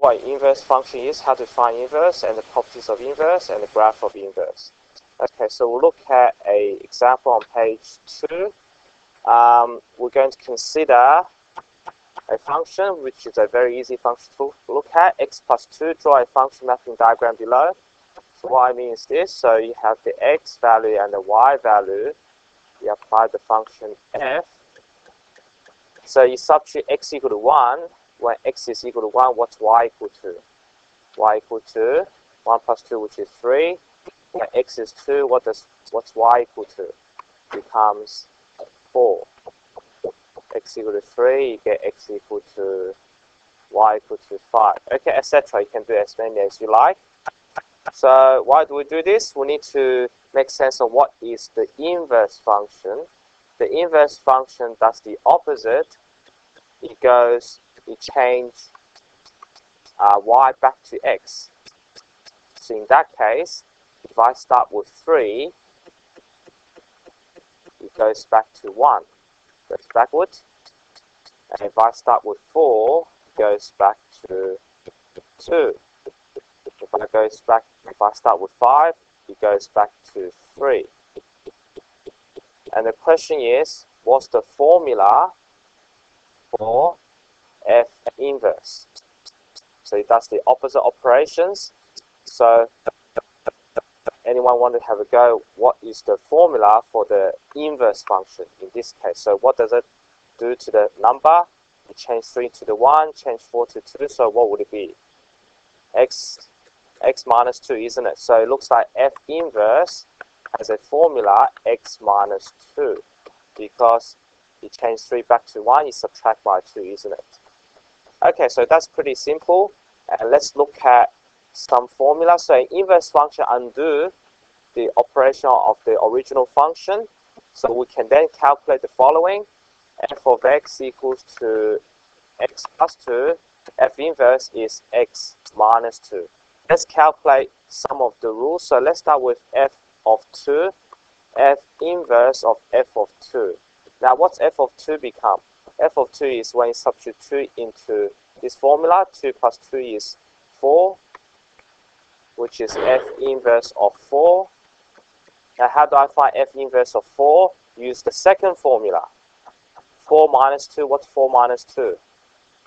what inverse function is, how to find inverse, and the properties of inverse, and the graph of inverse. Okay, so we'll look at an example on page 2. We're going to consider a function which is a very easy function to look at, x plus 2. Draw a function mapping diagram below. So what I mean is this, so you have the x value and the y value. You apply the function f. So you substitute x equal to 1. When x is equal to 1, what's y equal to? Y equal to 1 plus 2, which is 3. When x is 2, what's y equal to? Becomes 4. X equal to 3, you get x equal to y equal to 5. Okay, etc. You can do as many as you like. So why do we do this? We need to make sense of what is the inverse function. The inverse function does the opposite. It changes y back to x. So in that case, if I start with 3, it goes back to 1. Goes backwards. And if I start with 4, it goes back to 2. If I start with 5, it goes back to 3. And the question is, what's the formula for f inverse? So it does the opposite operations. So anyone want to have a go? What is the formula for the inverse function in this case? So what does it do to the number? You change 3 to the 1, change 4 to 2. So what would it be? X minus 2, isn't it? So it looks like f inverse has a formula x minus 2, because you change 3 back to 1, you subtract by 2, isn't it? Okay, so that's pretty simple. And let's look at some formula. So an inverse function undo the operation of the original function. So we can then calculate the following. F of x equals to x plus 2. F inverse is x minus 2. Let's calculate some of the rules. So let's start with f of 2. F inverse of f of 2. Now what's f of 2 become? F of 2 is when you substitute 2 into this formula. 2 plus 2 is 4, which is f inverse of 4. Now how do I find f inverse of 4? Use the second formula. 4 minus 2, what's 4 minus 2?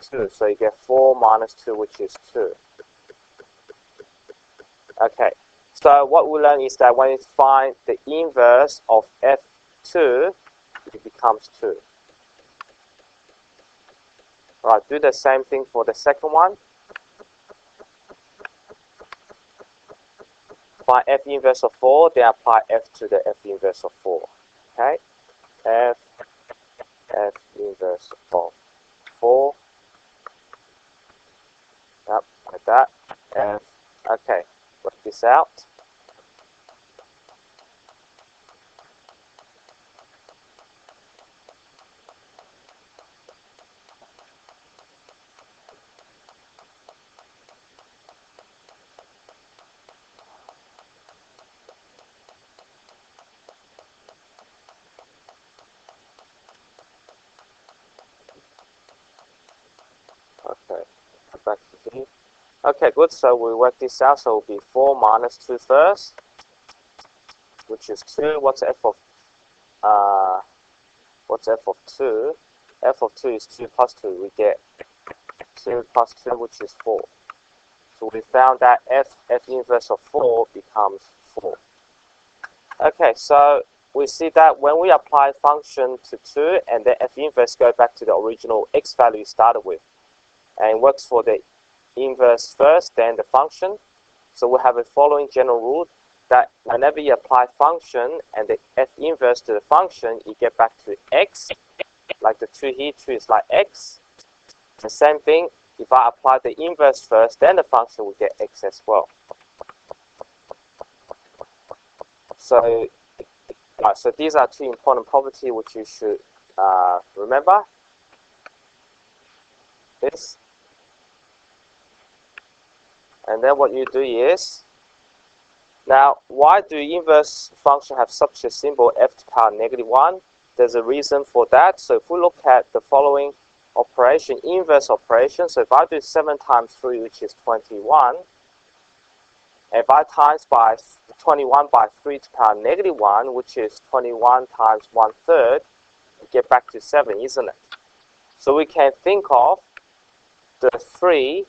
2. So you get 4 minus 2, which is 2. Okay, so what we learn is that when you find the inverse of f2, it becomes 2. Right, do the same thing for the second one. Find f inverse of 4, then apply f to the f inverse of 4. Okay, f inverse of 4. Yep, like that. F. Okay, work this out. Okay, back to here. Okay, good. So we work this out. So it will be 4 minus 2 first, which is 2. What's f of 2? F of 2 is 2 plus 2. We get 2 plus 2, which is 4. So we found that f inverse of 4 becomes 4. Okay, so we see that when we apply function to 2 and then f inverse go back to the original x value started with, and it works for the inverse first, then the function. So we have a following general rule that whenever you apply function and the f inverse to the function, you get back to x. Like the 2 here, 2 is like x. The same thing, if I apply the inverse first, then the function will get x as well. So these are two important properties which you should remember. This. And then what you do is, now why do inverse function have such a symbol f to the power -1? There's a reason for that. So if we look at the following operation, inverse operation. So if I do 7 times 3, which is 21, if I times by 21 by 3 to the power negative 1, which is 21 times 1/3, we get back to 7, isn't it? So we can think of the 3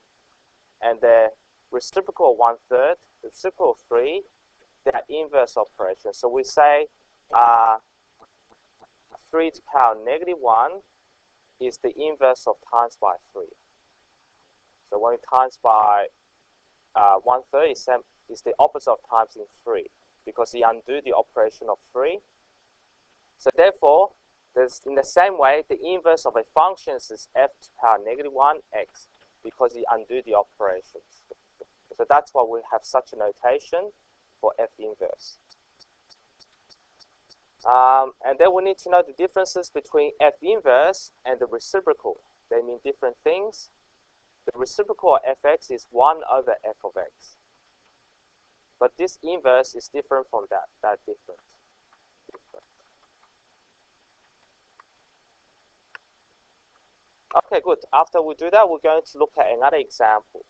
and the reciprocal 1/3, the reciprocal 3, they are inverse operations. So we say 3 to the power negative 1 is the inverse of times by 3. So when we times by 1/3 is the opposite of times in 3, because you undo the operation of 3. So therefore, in the same way, the inverse of a function is f to the power negative 1 x, because you undo the operations. So that's why we have such a notation for f inverse. And then we need to know the differences between f inverse and the reciprocal. They mean different things. The reciprocal of fx is 1 over f of x. But this inverse is different from that. That's different. Okay, good. After we do that, we're going to look at another example.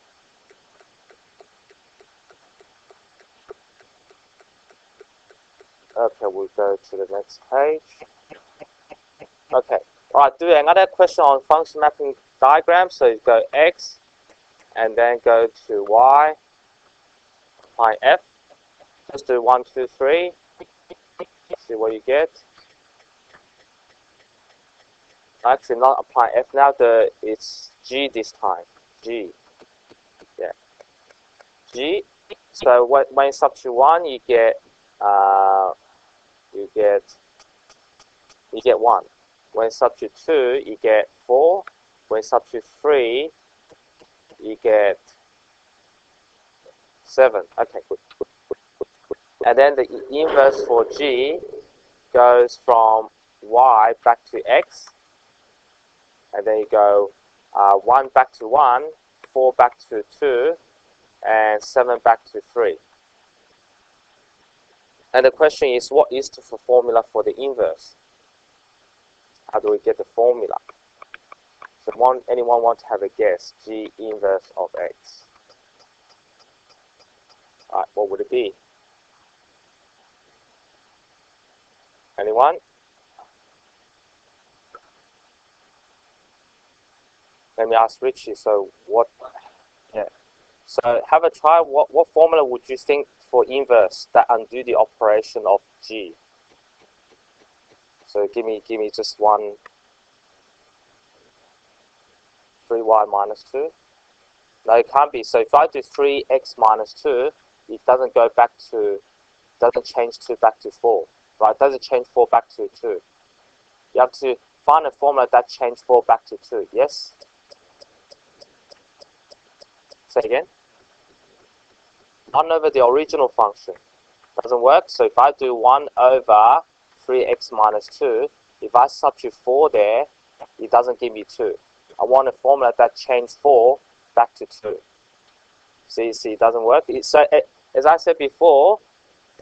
Okay, we'll go to the next page. Okay, all right, do another question on function mapping diagram. So you go x, and then go to y, apply f. Just do 1, 2, 3. See what you get. Actually, not apply f now. It's g this time. G. Yeah. G. So when you substitute 1, you get 1. When you substitute 2, you get 4. When you substitute 3, you get 7. Okay, good. And then the inverse for g goes from y back to x. And then you go 1 back to 1, 4 back to 2, and 7 back to 3. And the question is, what is the formula for the inverse? How do we get the formula? So anyone want to have a guess? G inverse of x. Alright, what would it be? Anyone? Let me ask Richie. So what? Yeah. So have a try. What formula would you think for inverse that undo the operation of g? So give me just one. 3y minus 2. No, it can't be. So if I do 3x minus 2, it doesn't go back to, doesn't change 2 back to 4, right? It doesn't change 4 back to 2. You have to find a formula that changes 4 back to 2. Yes? Say again. 1 over the original function. Doesn't work. So if I do 1 over 3x minus 2, if I substitute 4 there, it doesn't give me 2. I want a formula that changes 4 back to 2. See, it doesn't work. So as I said before,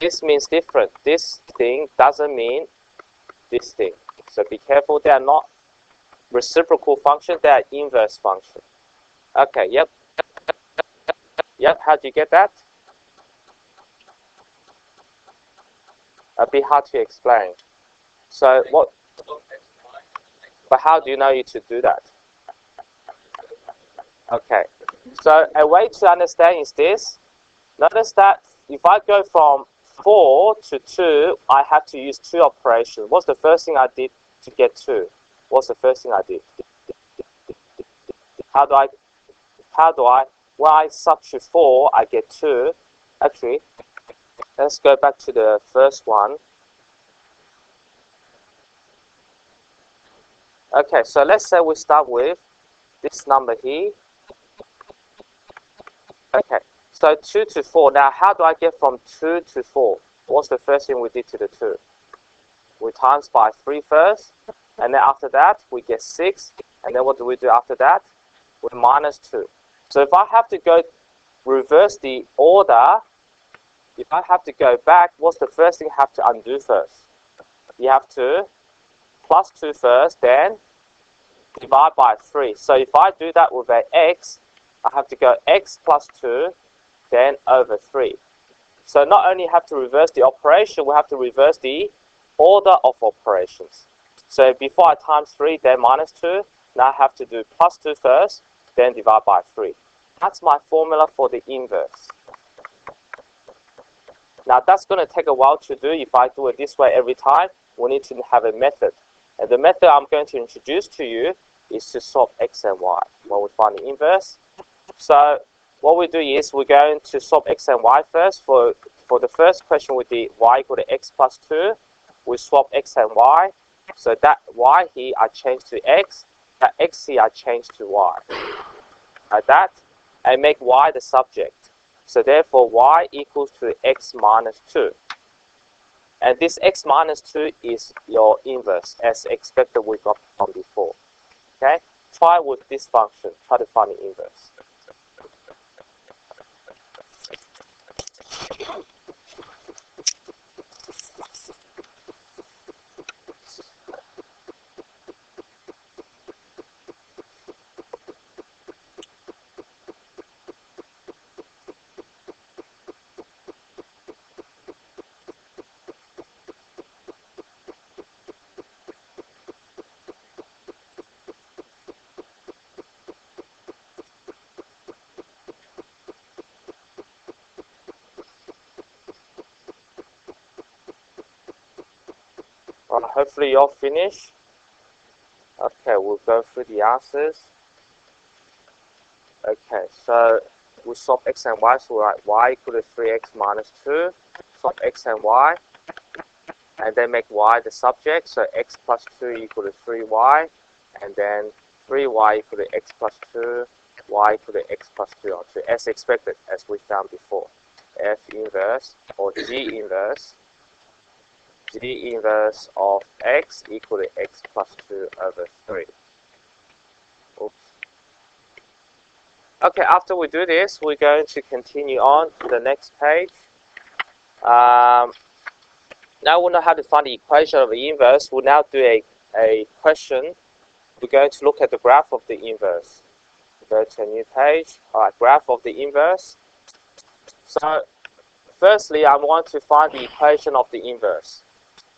this means different. This thing doesn't mean this thing. So be careful. They are not reciprocal function. They are inverse function. Okay. Yep. Yep. How do you get that? A bit hard to explain. So what? But how do you know you to do that? Okay. So a way to understand is this. Notice that if I go from 4 to 2, I have to use 2 operations. What's the first thing I did to get 2? What's the first thing I did? How do I, when I substitute 4, I get 2. Actually, let's go back to the first one. Okay, so let's say we start with this number here. Okay, so 2 to 4. Now, how do I get from 2 to 4? What's the first thing we did to the 2? We times by 3 first, and then after that, we get 6. And then what do we do after that? We minus 2. So if I have to go reverse the order, if I have to go back, what's the first thing I have to undo first? You have to plus 2 first, then divide by 3. So if I do that with a x, I have to go x plus 2, then over 3. So not only have to reverse the operation, we have to reverse the order of operations. So before I times 3, then minus 2, now I have to do plus 2 first, then divide by 3. That's my formula for the inverse. Now that's going to take a while to do. If I do it this way every time, we need to have a method. And the method I'm going to introduce to you is to swap x and y when we find the inverse. So what we do is we're going to swap x and y first. For the first question with the y equal to x plus 2, we swap x and y. So that y here I change to x, that x here I change to y. Like that, and make y the subject. So therefore y equals to x minus 2. And this x minus 2 is your inverse, as expected we got from before. Okay? Try with this function. Try to find the inverse. Well, hopefully you're finished. Okay, we'll go through the answers. Okay, so we swap x and y, so we write y equal to 3x minus 2. Swap x and y, and then make y the subject. So x plus 2 equal to 3y, and then 3y equal to x plus 2, y equal to x plus 2 on 2, as expected, as we found before. F inverse, or G inverse of x equal to x plus 2 over 3. Oops. Okay, after we do this, we're going to continue on to the next page. Now we know how to find the equation of the inverse. We'll now do a question. We're going to look at the graph of the inverse. Go to a new page. Alright, graph of the inverse. So, firstly, I want to find the equation of the inverse.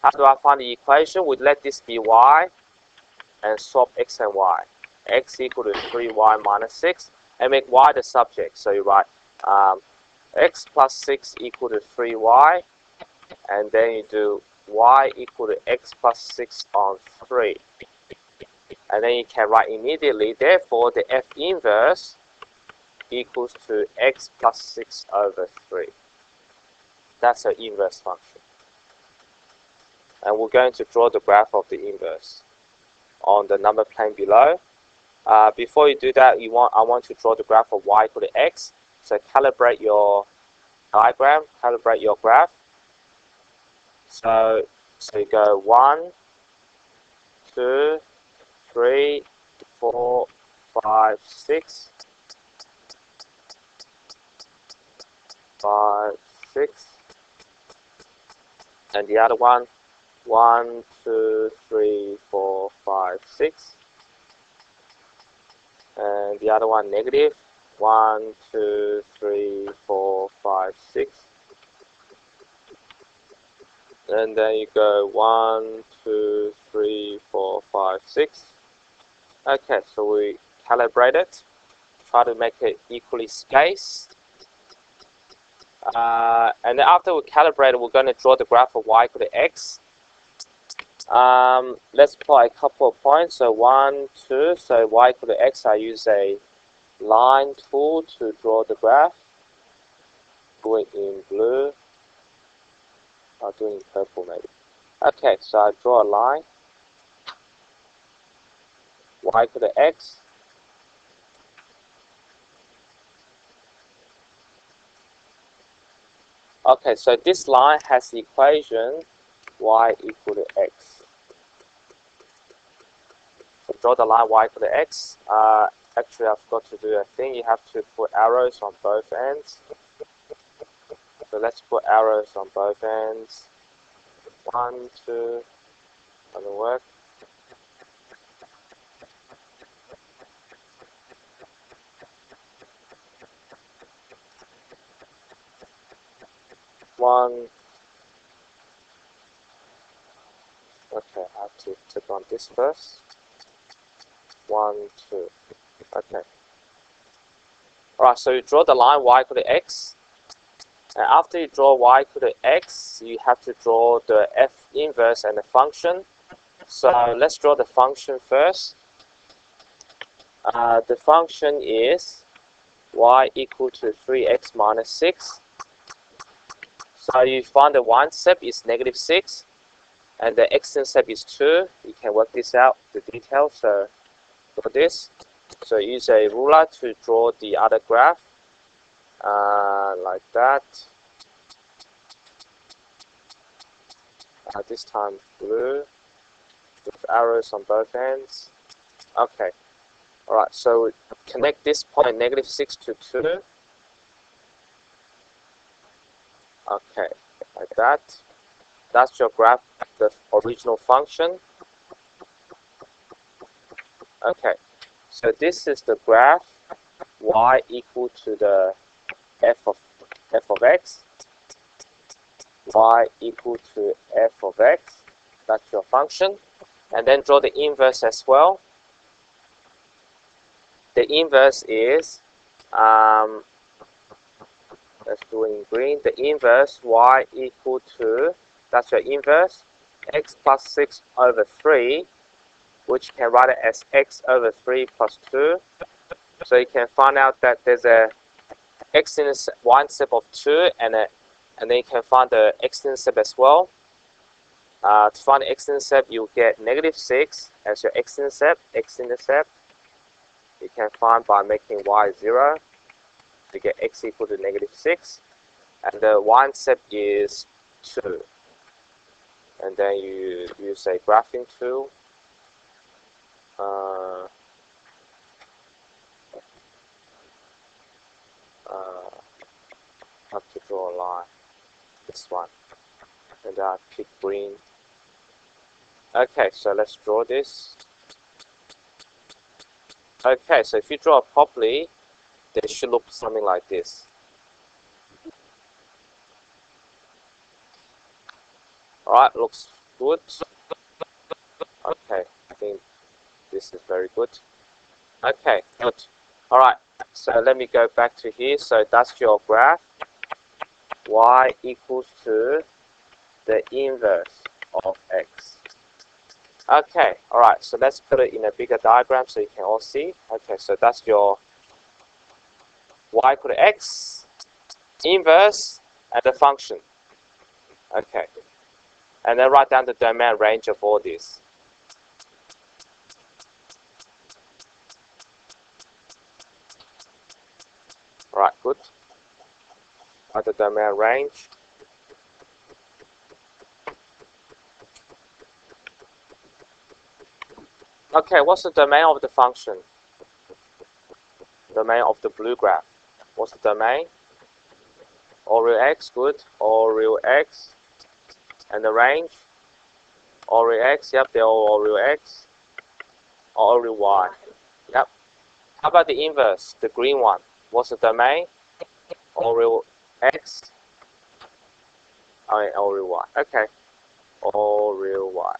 How do I find the equation? We let this be y and swap x and y. X equal to 3y minus 6, and make y the subject. So you write x plus 6 equal to 3y, and then you do y equal to x plus 6 on 3. And then you can write immediately, therefore the F inverse equals to x plus 6 over 3. That's an inverse function. And we're going to draw the graph of the inverse on the number plane below. Before you do that, I want to draw the graph of y equal to x. So calibrate your diagram, calibrate your graph. So you go 1, 2, 3, 4, 5, 6, 5, 6, and the other one, 1, 2, 3, 4, 5, 6, and the other one negative, 1, 2, 3, 4, 5, 6, and then you go 1, 2, 3, 4, 5, 6. Okay, so we calibrate it, try to make it equally spaced. And then after we calibrate it, we're going to draw the graph of y equal to x. Let's plot a couple of points. So 1, 2. So y equal to x, I use a line tool to draw the graph. Do it in blue. I'll do it in purple maybe. Okay, so I draw a line. Y equal to x. Okay, so this line has the equation y equal to x. So draw the line y equal to x. Actually, I forgot to do a thing. You have to put arrows on both ends. So let's put arrows on both ends. 1, 2, doesn't work. 1. Okay, I have to click on this first. 1, 2. Okay. Alright, so you draw the line y equal to x. And after you draw y equal to x, you have to draw the f inverse and the function. So let's draw the function first. The function is y equal to 3x minus 6. So you find the y-intercept is negative 6, and the x-intercept is 2. You can work this out, the details. So for this, so use a ruler to draw the other graph, like that. This time blue, with arrows on both ends. Okay. Alright, so connect this point negative 6 to 2. Okay, like that. That's your graph, the original function. Okay, so this is the graph y equal to the f of x. Y equal to f of x. That's your function. And then draw the inverse as well. The inverse is, let's do it in green. The inverse y equal to, that's your inverse, x plus 6 over 3, which you can write it as x over 3 plus 2. So you can find out that there's a y-intercept of 2, and then you can find the x-intercept as well. To find the x-intercept, you get negative 6 as your x-intercept. You can find by making y 0. You get x equal to negative 6. And the y-intercept is 2. And then you use a graphing tool. Have to draw a line. This one. And I pick green. Okay, so let's draw this. Okay, so if you draw it properly, they should look something like this. Alright, looks good. Okay, I think this is very good. Okay, good. Alright, so let me go back to here. So that's your graph. Y equals to the inverse of x. Okay, alright, so let's put it in a bigger diagram so you can all see. Okay, so that's your y equal to x, inverse, and the function. Okay, and then write down the domain range of all these. Alright, good. Write the domain range. Okay, what's the domain of the function? Domain of the blue graph. What's the domain? All real x, good. All real x. And the range? All real x, yep, they're all real x. All real y, yep. How about the inverse, the green one? What's the domain? All real x. All real y, okay. All real y.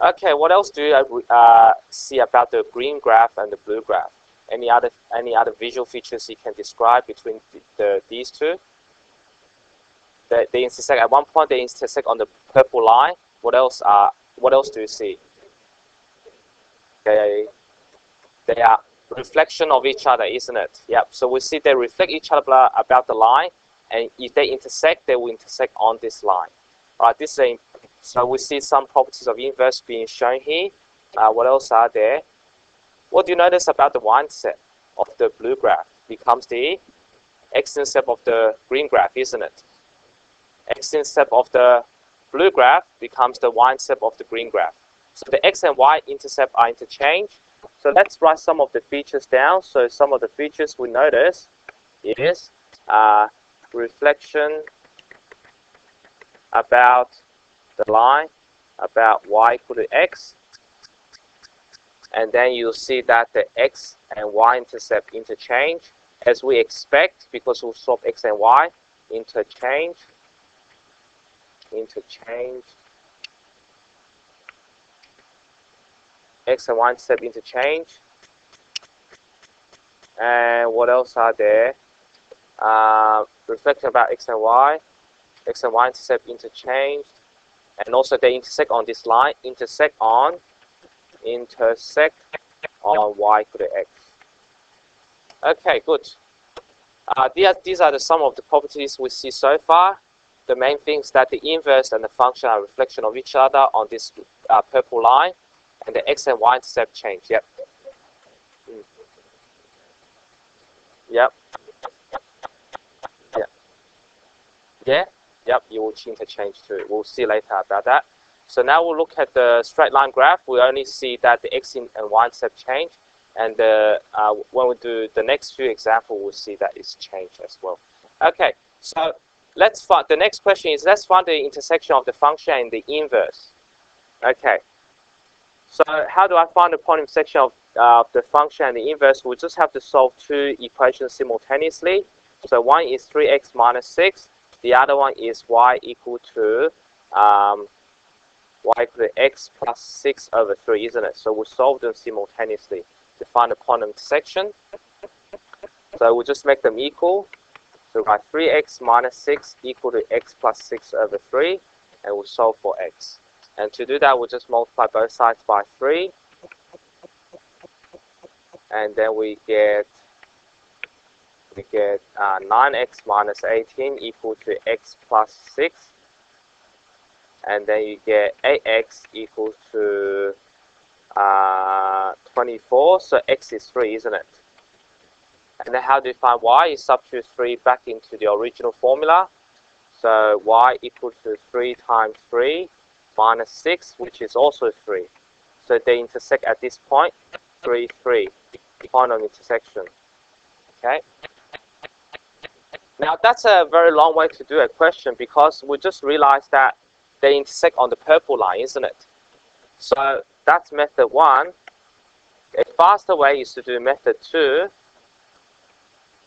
Okay, what else do you see about the green graph and the blue graph? Any other visual features you can describe between these two? They intersect at one point. They intersect on the purple line. What else do you see? They are reflection of each other, isn't it? Yep. So we see they reflect each other about the line, and if they intersect, they will intersect on this line. All right. This is so we see some properties of inverse being shown here. What else are there? What do you notice about the y-intercept of the blue graph? Becomes the x-intercept of the green graph, isn't it? X-intercept of the blue graph becomes the y-intercept of the green graph. So the x and y-intercept are interchanged. So let's write some of the features down. So some of the features we notice is reflection about the line, about y equal to x. And then you'll see that the x and y-intercept interchange. as we expect, because we'll swap x and y, interchange, x and y-intercept interchange. And what else are there? Reflection about x and y intercept interchange, and also they intersect on this line, intersect on y equal to x. Okay, good. These are the sum of the properties we see so far. The main things that the inverse and the function are a reflection of each other on this purple line, and the x and y intercept change. Yep. Yep. Yeah. Yep. You will interchange too. We'll see later about that. So now we'll look at the straight line graph. We only see that the x and y intercept change, and when we do the next few examples, we'll see that it's changed as well. Okay. So let's find the next question is, let's find the intersection of the function and the inverse. Okay. So how do I find the point intersection of the function and the inverse? We just have to solve two equations simultaneously. So one is 3x minus 6. The other one is y equal to x plus 6 over 3, isn't it? So we'll solve them simultaneously to find the point intersection. So we'll just make them equal. So write 3x minus 6 equal to x plus 6 over 3, and we'll solve for x. And to do that, we'll just multiply both sides by 3. And then we get 9x minus 18 equal to x plus 6. And then you get 8x equal to 24. So x is 3, isn't it? And then how do you find y? You substitute 3 back into the original formula. So y equal to 3 times 3 minus 6, which is also 3. So they intersect at this point, 3, 3, point of intersection. Okay. Now that's a very long way to do a question, because we just realized that they intersect on the purple line, isn't it? So that's method 1. A faster way is to do method 2.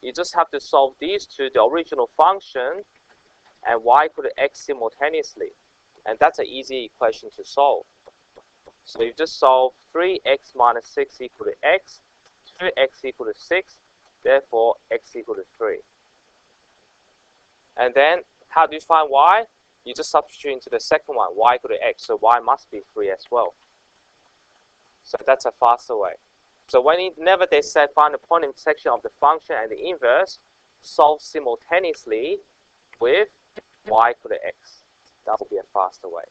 You just have to solve these two, the original function and y equal to x simultaneously. And that's an easy equation to solve. So you just solve 3x minus 6 equal to x, 2x equal to 6, therefore x equal to 3. And then how do you find y? You just substitute into the second one, y equal to x, so y must be 3 as well. So that's a faster way. So whenever they say find the point intersection of the function and the inverse, solve simultaneously with y equal to x. That will be a faster way.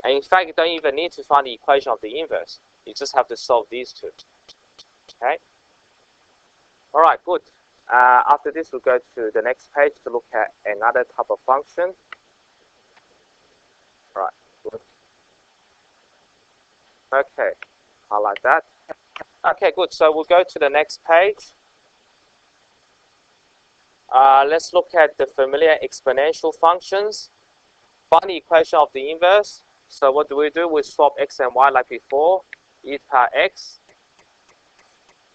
And in fact, you don't even need to find the equation of the inverse. You just have to solve these two. Okay? All right, good. After this, we'll go to the next page to look at another type of function. All right, good. Okay, highlight that. Okay, good. So we'll go to the next page. Let's look at the familiar exponential functions. Find the equation of the inverse. So what do? We swap x and y like before, e to the power x.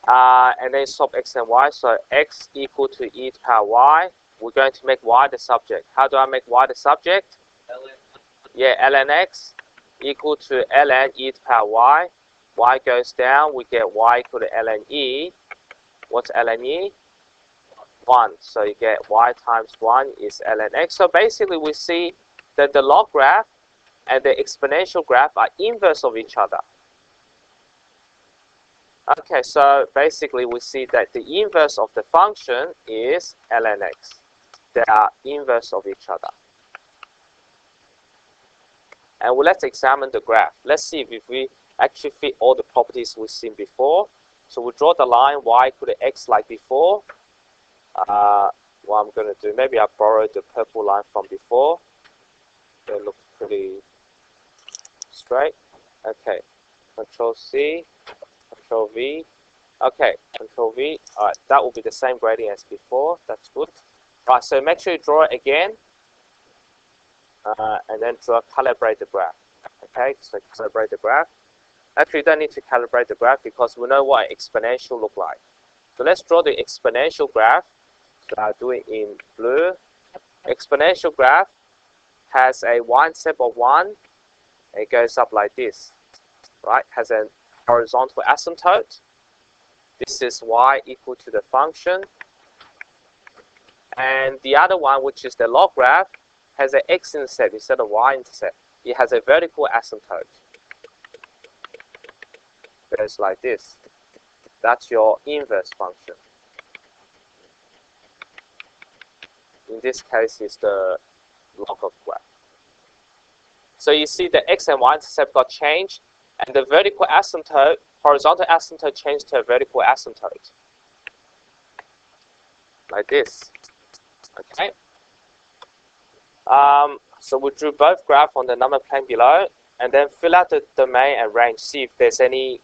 And then swap x and y, so x equal to e to the power y. We're going to make y the subject. How do I make y the subject? Yeah, ln x equal to ln e to the power y. Y goes down, we get y equal to ln e. What's ln e? 1. So you get y times 1 is ln x. So basically we see that the log graph and the exponential graph are inverse of each other. Okay, so basically we see that the inverse of the function is ln x. They are inverse of each other. And let's examine the graph. Let's see if we actually fit all the properties we've seen before. So we'll draw the line y equal to x like before. What I'm going to do, maybe I borrowed the purple line from before. It looks pretty straight. Okay, Control C, Control V. Okay, Control V. All right, that will be the same gradient as before. That's good. All right, so make sure you draw it again, and then calibrate the graph. Okay, so calibrate the graph. Actually, you don't need to calibrate the graph because we know what exponential look like. So let's draw the exponential graph. So I'll do it in blue. Exponential graph has a y-intercept of 1. It goes up like this, right? Has a horizontal asymptote. This is y equal to the function. And the other one, which is the log graph, has an x-intercept instead of y-intercept. It has a vertical asymptote. It goes like this. That's your inverse function. In this case, it's the log of graph. So you see the x and y-intercept got changed, and the vertical asymptote, horizontal asymptote changed to a vertical asymptote. Like this. Okay. So we drew both graphs on the number plane below, and then fill out the domain and range. See if there's any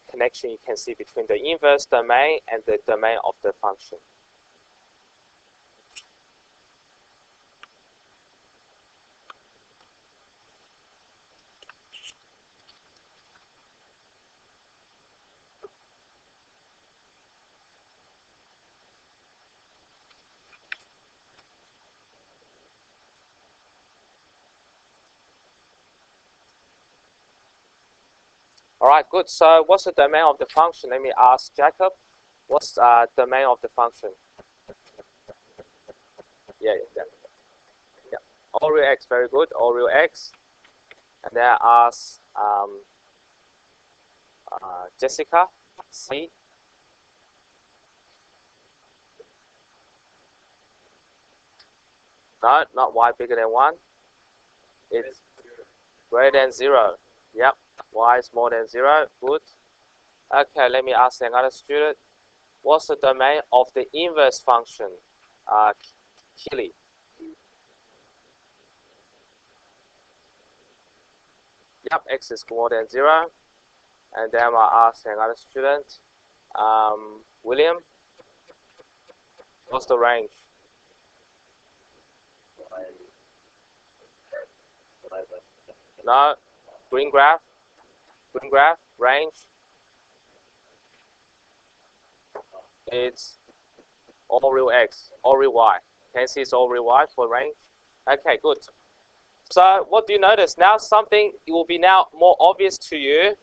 connection you can see between the inverse domain and the domain of the function. All right, good. So what's the domain of the function? Let me ask Jacob. What's the domain of the function? Yeah. All real x, very good. All real x. And then I ask Jessica, C. No, not y bigger than 1. It's greater than 0. Yep. Y is more than 0. Good. Okay, let me ask another student. What's the domain of the inverse function? Keely. Yep, x is more than 0. And then I'll ask another student. William. What's the range? No. Green graph. Green graph. Range. It's all real x, all real y. Can you see it's all real y for range? Okay, good. So what do you notice? Now something it will be now more obvious to you.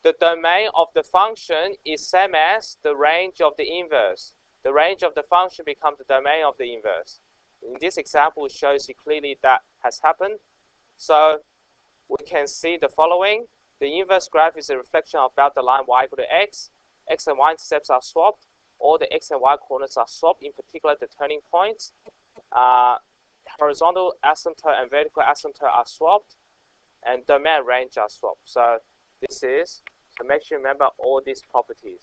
The domain of the function is same as the range of the inverse. The range of the function becomes the domain of the inverse. In this example, it shows you clearly that has happened. So we can see the following. The inverse graph is a reflection about the line y equal to x. X and y intercepts are swapped. All the x and y coordinates are swapped, in particular the turning points. Horizontal asymptote and vertical asymptote are swapped, and domain and range are swapped. So this is, so make sure you remember all these properties,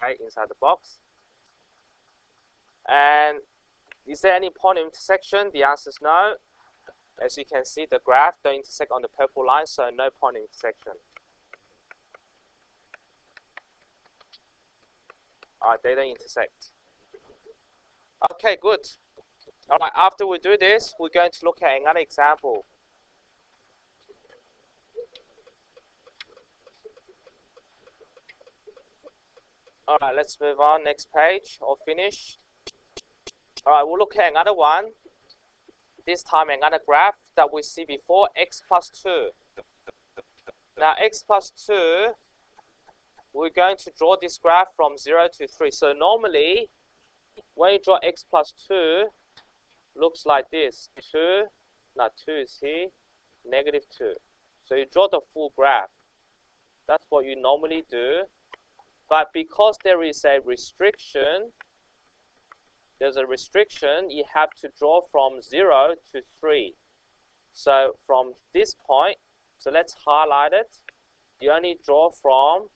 right, inside the box. And is there any point of intersection? The answer is no. As you can see, the graph don't intersect on the purple line, so no point of intersection. Alright, they don't intersect. Okay, good. Alright, after we do this, we're going to look at another example. Alright, let's move on. Next page, or finish. Alright, we'll look at another one. This time another graph that we see before, x plus 2. Now x plus 2, we're going to draw this graph from 0 to 3. So normally, when you draw x plus 2, looks like this. 2 is here, negative 2. So you draw the full graph. That's what you normally do. But because there is a restriction, you have to draw from 0 to 3. So from this point, so let's highlight it. You only draw from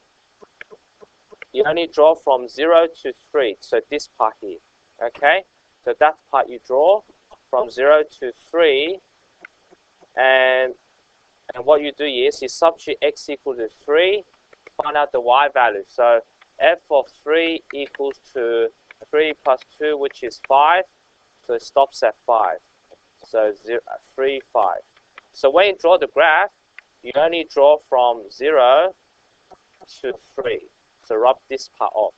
0 to 3. So this part here. Okay? So that part you draw from 0 to 3. And what you do is you substitute x equal to 3, find out the y value. So f of 3 equals to 3 plus 2, which is 5. So it stops at 5. So 3, 5. So when you draw the graph, you only draw from 0 to 3. So rub this part off.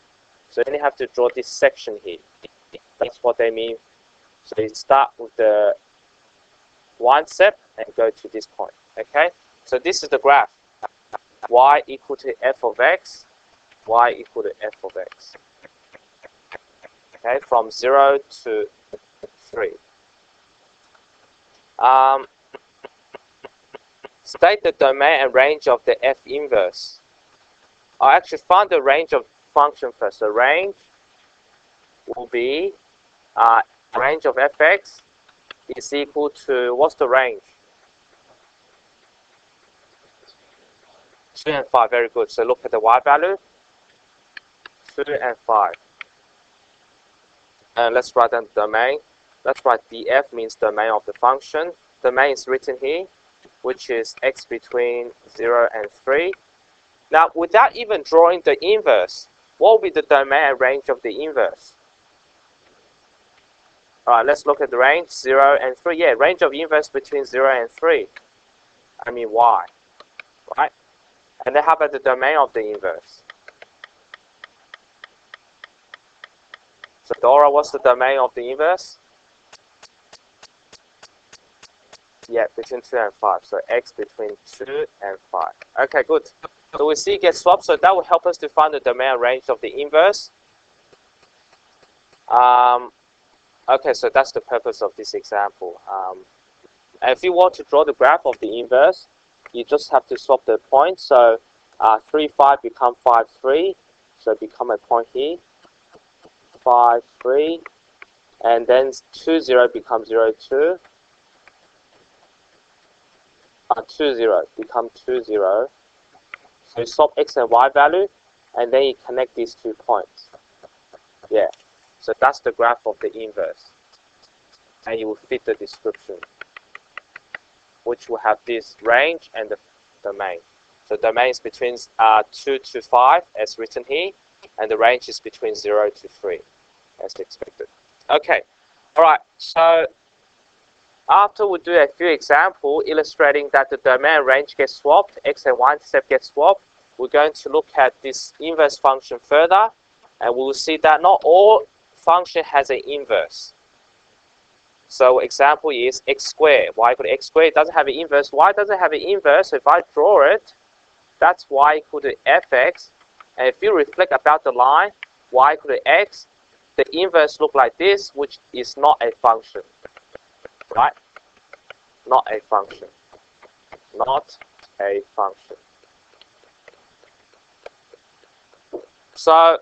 So then you have to draw this section here. That's what they mean. So you start with the one step and go to this point. Okay? So this is the graph. Y equal to f of x, y equal to f of x. Okay, from 0 to 3. State the domain and range of the f inverse. I actually found the range of function first. The range will be range of fx is equal to, what's the range? 2 and 5, very good. So look at the y value, 2 and 5. And let's write down the domain. Let's write df means domain of the function. Domain is written here, which is x between 0 and 3. Now, without even drawing the inverse, what will be the domain and range of the inverse? Alright, let's look at the range, 0 and 3. Yeah, range of inverse between 0 and 3. I mean y, right? And then how about the domain of the inverse? So Dora, what's the domain of the inverse? Yeah, between 2 and 5. So x between 2 and 5. Okay, good. So we see it gets swapped. So that will help us to find the domain and range of the inverse. Okay, so that's the purpose of this example. And if you want to draw the graph of the inverse, you just have to swap the point. So 3, 5 become 5, 3. So become a point here. 5, 3. And then 2, 0 becomes 0, 2. 2, 0 become 2, 0. So you swap x and y value, and then you connect these 2 points. Yeah. So that's the graph of the inverse. And you will fit the description, which will have this range and the domain. So domain is between 2 to 5, as written here, and the range is between 0 to 3, as expected. Okay. All right. So after we do a few examples illustrating that the domain and range get swapped, x and y intercept get swapped, we're going to look at this inverse function further, and we will see that not all function has an inverse. So example is x squared, y equal to x squared. It doesn't have an inverse. Y doesn't have an inverse. So if I draw it, that's y equal to fx. And if you reflect about the line, y equal to x, the inverse look like this, which is not a function. Right? Not a function. Not a function. So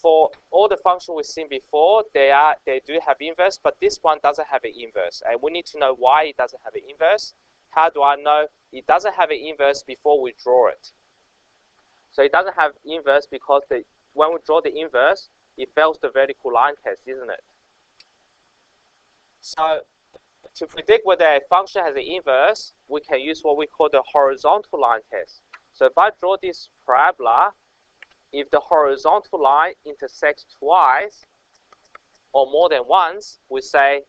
for all the functions we've seen before, they do have inverse, but this one doesn't have an inverse. And we need to know why it doesn't have an inverse. How do I know it doesn't have an inverse before we draw it? So it doesn't have inverse because when we draw the inverse, it fails the vertical line test, isn't it? So to predict whether a function has an inverse, we can use what we call the horizontal line test. So if I draw this parabola, if the horizontal line intersects twice or more than once, we say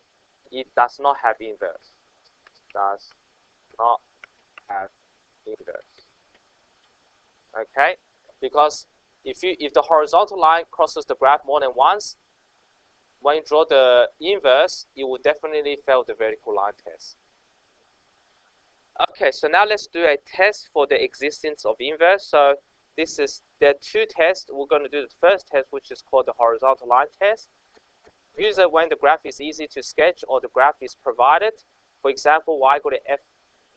it does not have inverse. Does not have inverse. Okay? Because if the horizontal line crosses the graph more than once, when you draw the inverse, it will definitely fail the vertical line test. Okay, so now let's do a test for the existence of inverse. So there are 2 tests. We're going to do the first test, which is called the horizontal line test. Use it when the graph is easy to sketch or the graph is provided. For example, y equal to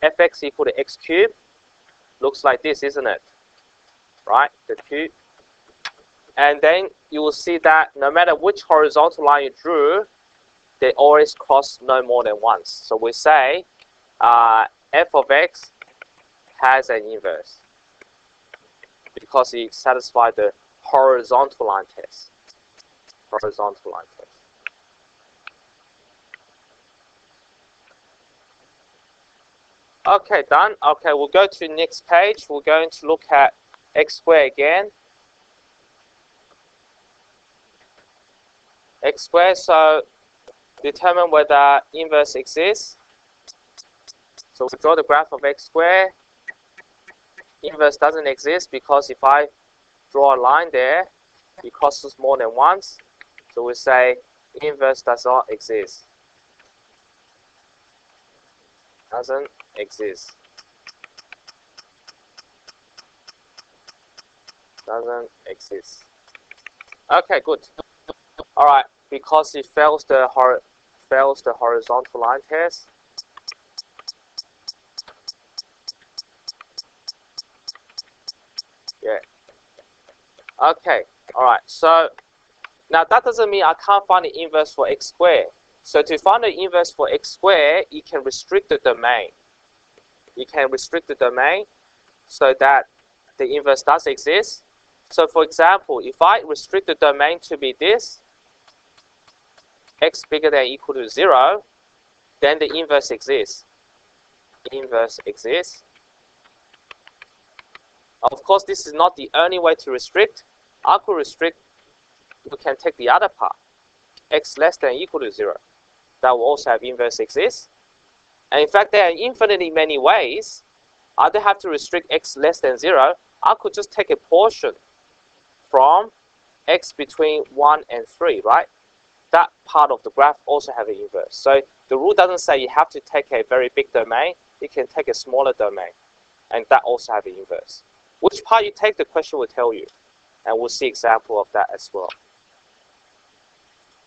fx equal to x cubed. Looks like this, isn't it? Right, the cube. And then you will see that no matter which horizontal line you drew, they always cross no more than once. So we say f of x has an inverse because it satisfies the horizontal line test. Horizontal line test. Okay, done. Okay, we'll go to the next page. We're going to look at x squared again. X squared, so determine whether inverse exists. So we draw the graph of x squared. Inverse doesn't exist because if I draw a line there. It crosses more than once. So we say inverse does not exist. Doesn't exist. Doesn't exist. Okay, good. All right, because it fails the horizontal line test. Yeah. Okay. All right. So now that doesn't mean I can't find the inverse for x squared. So to find the inverse for x squared, you can restrict the domain. You can restrict the domain so that the inverse does exist. So for example, if I restrict the domain to be this, x bigger than or equal to 0, then the inverse exists. Inverse exists. Of course, this is not the only way to restrict. I could restrict, we can take the other part, x less than or equal to 0. That will also have inverse exist. And in fact, there are infinitely many ways. I don't have to restrict x less than 0. I could just take a portion from x between 1 and 3, right? That part of the graph also have an inverse. So the rule doesn't say you have to take a very big domain. You can take a smaller domain, and that also have an inverse. Which part you take, the question will tell you. And we'll see example of that as well.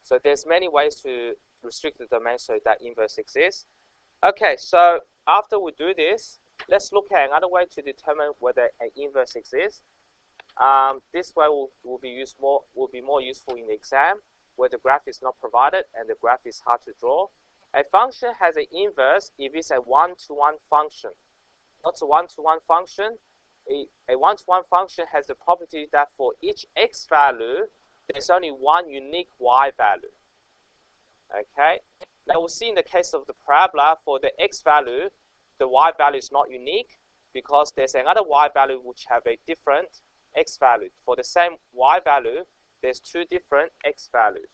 So there's many ways to restrict the domain so that inverse exists. Okay, so after we do this, let's look at another way to determine whether an inverse exists. This way will be more useful in the exam, where the graph is not provided and the graph is hard to draw. A function has an inverse if it's a one-to-one function. Not a one-to-one function. A one-to-one function has the property that for each x value, there's only one unique y value. Okay. Now we'll see in the case of the parabola, for the x value, the y value is not unique because there's another y value which have a different x value. For the same y value, there's two different x values.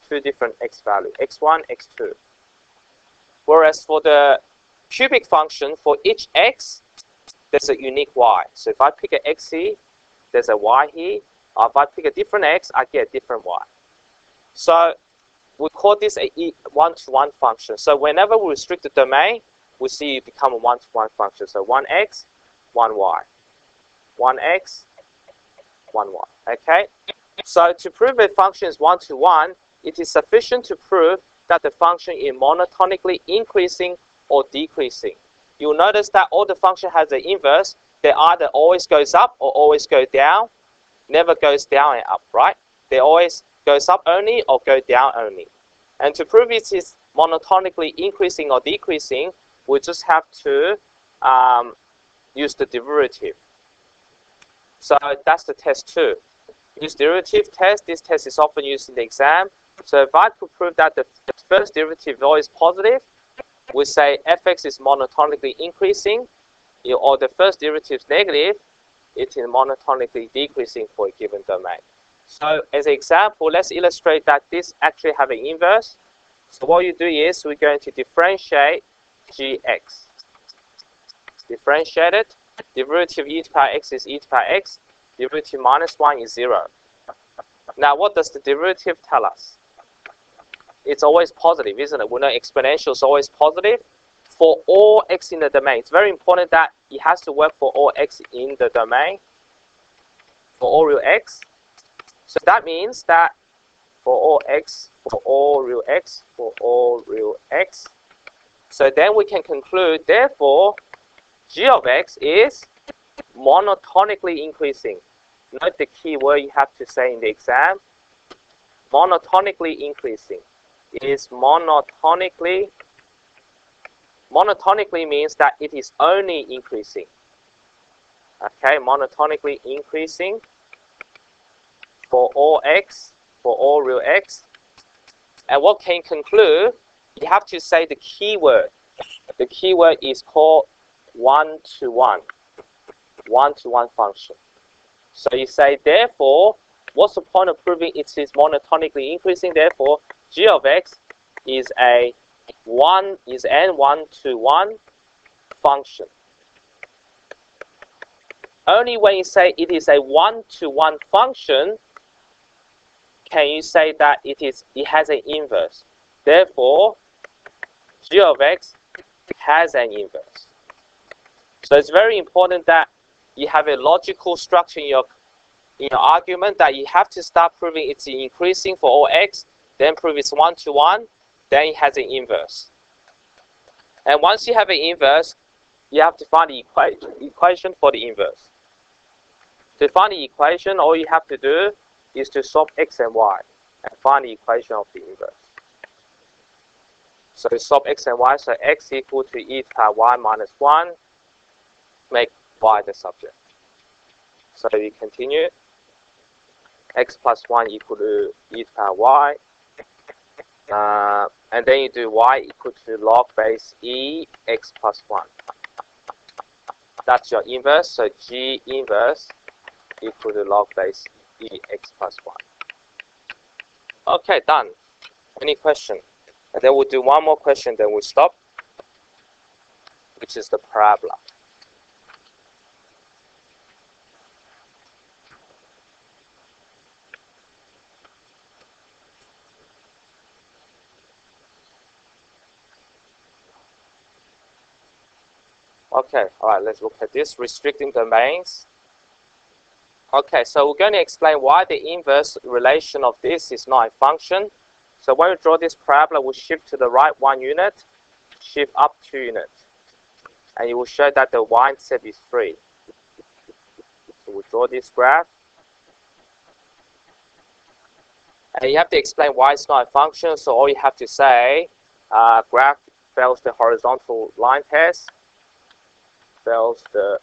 Two different x values, x1, x2. Whereas for the cubic function, for each x, there's a unique y. So if I pick an x here, there's a y here. Or if I pick a different x, I get a different y. So we call this a one-to-one function. So whenever we restrict the domain, we see it become a one-to-one function. So 1x, 1y. 1x, 1y. Okay? So to prove a function is one-to-one, it is sufficient to prove that the function is monotonically increasing or decreasing. You'll notice that all the function has an inverse. They either always goes up or always go down. Never goes down and up, right? They always goes up only or go down only. And to prove it is monotonically increasing or decreasing, we just have to use the derivative. So that's the test 2. Use derivative test. This test is often used in the exam. So if I could prove that the first derivative is always positive, we say fx is monotonically increasing, or the first derivative is negative, it is monotonically decreasing for a given domain. So as an example, let's illustrate that this actually have an inverse. So what you do is we're going to differentiate gx. Differentiate it. Derivative e to the power x is e to the power x. Derivative minus 1 is 0. Now what does the derivative tell us? It's always positive, isn't it? We know exponential is always positive for all x in the domain. It's very important that it has to work for all x in the domain, for all real x. So that means that for all x, for all real x, for all real x. So then we can conclude, therefore, g of x is monotonically increasing. Note the key word you have to say in the exam. Monotonically increasing. It is monotonically. Monotonically means that it is only increasing. Okay, monotonically increasing for all x, for all real x. And what can you conclude? You have to say the key word. The key word is called one-to-one. One-to-one function. So you say, therefore, what's the point of proving it is monotonically increasing? Therefore, g of x is an one-to-one function. Only when you say it is a one-to-one function can you say that it has an inverse. Therefore, g of x has an inverse. So it's very important that you have a logical structure in your argument, that you have to start proving it's increasing for all x, then prove it's one-to-one, then it has an inverse. And once you have an inverse, you have to find the equation for the inverse. To find the equation, all you have to do is to solve x and y and find the equation of the inverse. So to solve x and y, so x equal to e to the power y minus 1, make y the subject. So you continue, x plus 1 equal to e to the power y, and then you do y equal to log base e x plus 1. That's your inverse, so g inverse equal to log base e x plus 1. Okay, done. Any question? And then we'll do one more question, then we'll stop, which is the parabola. Okay, all right, let's look at this. Restricting domains. Okay, so we're going to explain why the inverse relation of this is not a function. So when we draw this parabola, we'll shift to the right 1 unit, shift up 2 units. And it will show that the y-intercept is 3. So we'll draw this graph. And you have to explain why it's not a function. So all you have to say, graph fails the horizontal line test. Fails the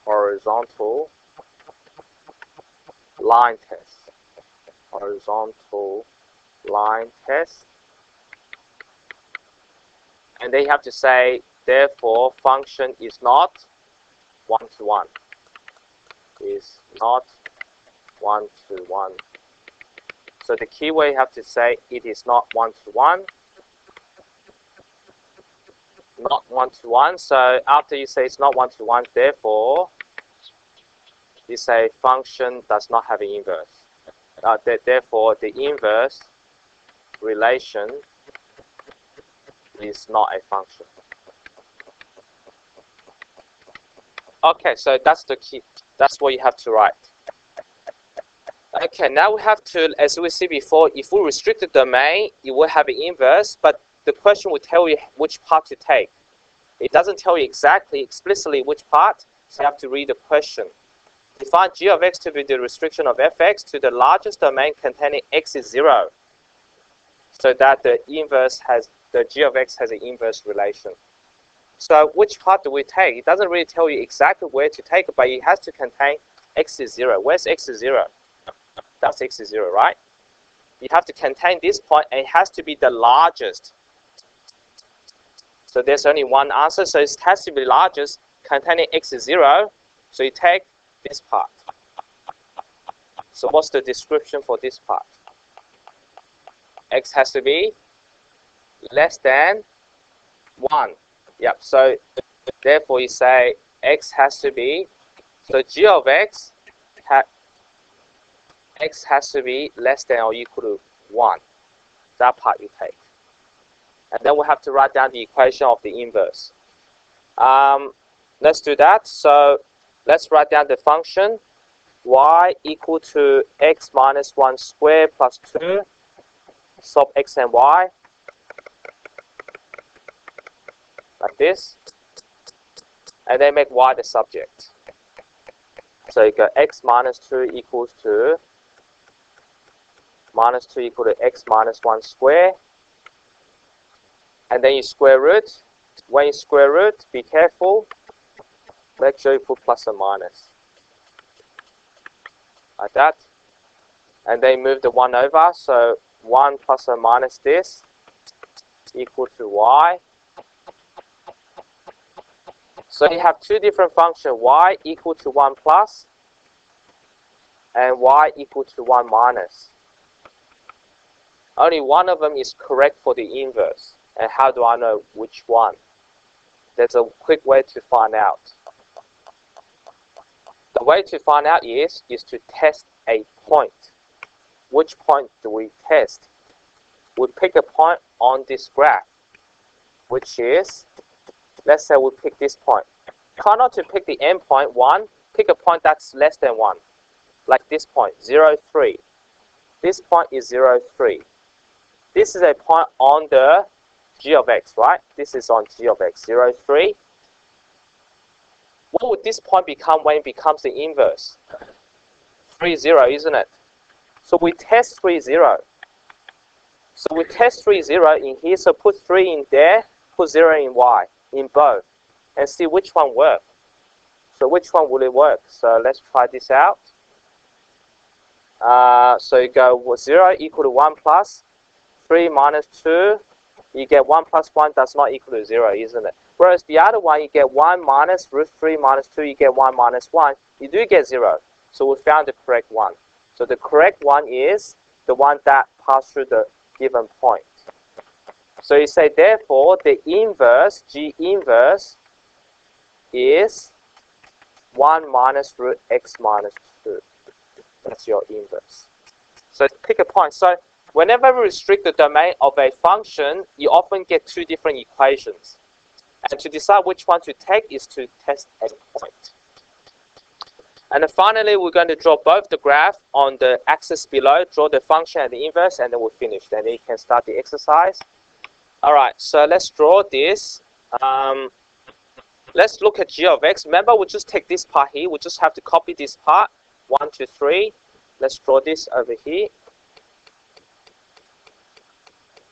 horizontal line test. Horizontal line test. And they have to say, therefore, function is not one-to-one. Is not one-to-one. So the keyword you have to say, it is not one-to-one. Not one-to-one. So after you say it's not one-to-one, therefore, you say function does not have an inverse. Therefore, the inverse relation is not a function. Okay, so that's the key. That's what you have to write. Okay, now we have to, as we see before, if we restrict the domain, it will have an inverse, but the question will tell you which part to take. It doesn't tell you exactly, explicitly which part, so you have to read the question. Define g of x to be the restriction of fx to the largest domain containing x is 0, so that the g of x has an inverse relation. So which part do we take? It doesn't really tell you exactly where to take it, but it has to contain x is 0. Where's x is 0? That's x is 0, right? You have to contain this point, and it has to be the largest. So there's only one answer, so it has to be largest, containing x is 0. So you take this part. So what's the description for this part? X has to be less than 1. Yep, so therefore you say x has to be, so g of x has to be less than or equal to 1. That part you take. And then we have to write down the equation of the inverse. Let's do that. So let's write down the function y equal to x minus 1 squared plus 2. Solve x and y. Like this. And then make y the subject. So you go x minus 2 equals to minus 2 equal to x minus 1 squared. And then you square root. When you square root, be careful. Make sure you put plus and minus. Like that. And then move the 1 over. So 1 plus or minus this equal to y. So you have two different functions, y equal to 1 plus and y equal to 1 minus. Only one of them is correct for the inverse. And how do I know which one? There's a quick way to find out. The way to find out is to test a point. Which point do we test? We pick a point on this graph, which is, let's say we pick this point. Try not to pick the end point 1. Pick a point that's less than 1. Like this point, 0, 3. This point is 0, 3. This is a point on the g of x, right? This is on g of x, 0, 3. What would this point become when it becomes the inverse? 3, 0, isn't it? So we test 3, 0. So we test 3, 0 in here. So put 3 in there, put 0 in y, in both, and see which one works. So which one will it work? So let's try this out. So you go 0 equal to 1 plus 3 minus 2. You get 1 plus 1 does not equal to 0, isn't it? Whereas the other one, you get 1 minus root 3 minus 2, you get 1 minus 1. You do get 0. So we found the correct one. So the correct one is the one that passed through the given point. So you say, therefore, the inverse, G inverse, is 1 minus root x minus 2. That's your inverse. So pick a point. So whenever we restrict the domain of a function, you often get two different equations. And to decide which one to take is to test a point. And then finally, we're going to draw both the graph on the axis below, draw the function and the inverse, and then we'll finish. Then you can start the exercise. All right, so let's draw this. Let's look at g of x. Remember, we'll just take this part here. We just have to copy this part. 1, 2, 3. Let's draw this over here.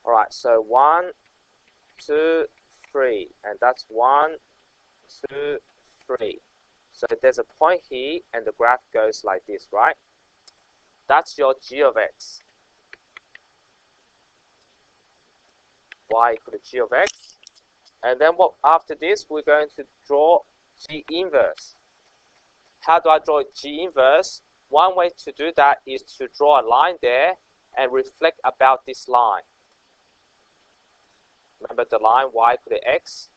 All right, so 1, 2, 3. And that's 1, 2, 3. So there's a point here, and the graph goes like this, right? That's your g of x. Y equal to g of x. And then after this, we're going to draw g inverse. How do I draw g inverse? One way to do that is to draw a line there and reflect about this line. Remember the line y equal to x?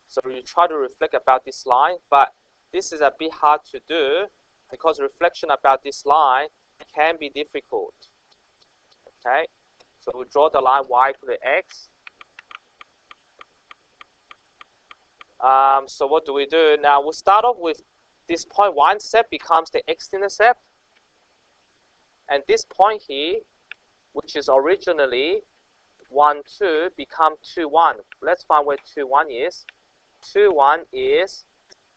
So you try to reflect about this line, but this is a bit hard to do because reflection about this line can be difficult. Okay, so we draw the line y equal to x. So what do we do? Now we'll start off with this point y-intercept becomes the x-intercept. And this point here, which is originally 1, 2, become 2, 1. Let's find where 2, 1 is. 2, 1 is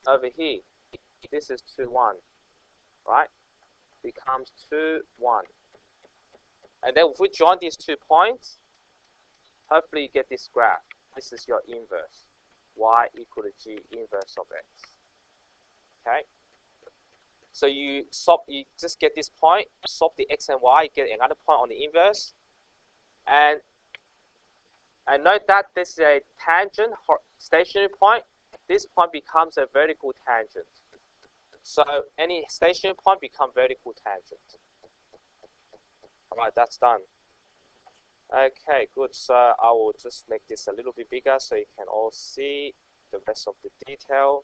over here. This is 2, 1, right? Becomes 2, 1. And then if we join these 2 points, hopefully you get this graph. This is your inverse. Y equal to g inverse of x. Okay? So you just get this point, swap the x and y, you get another point on the inverse. And note that this is a tangent, stationary point. This point becomes a vertical tangent. So any stationary point becomes vertical tangent. All right, that's done. Okay, good. So I will just make this a little bit bigger so you can all see the rest of the detail.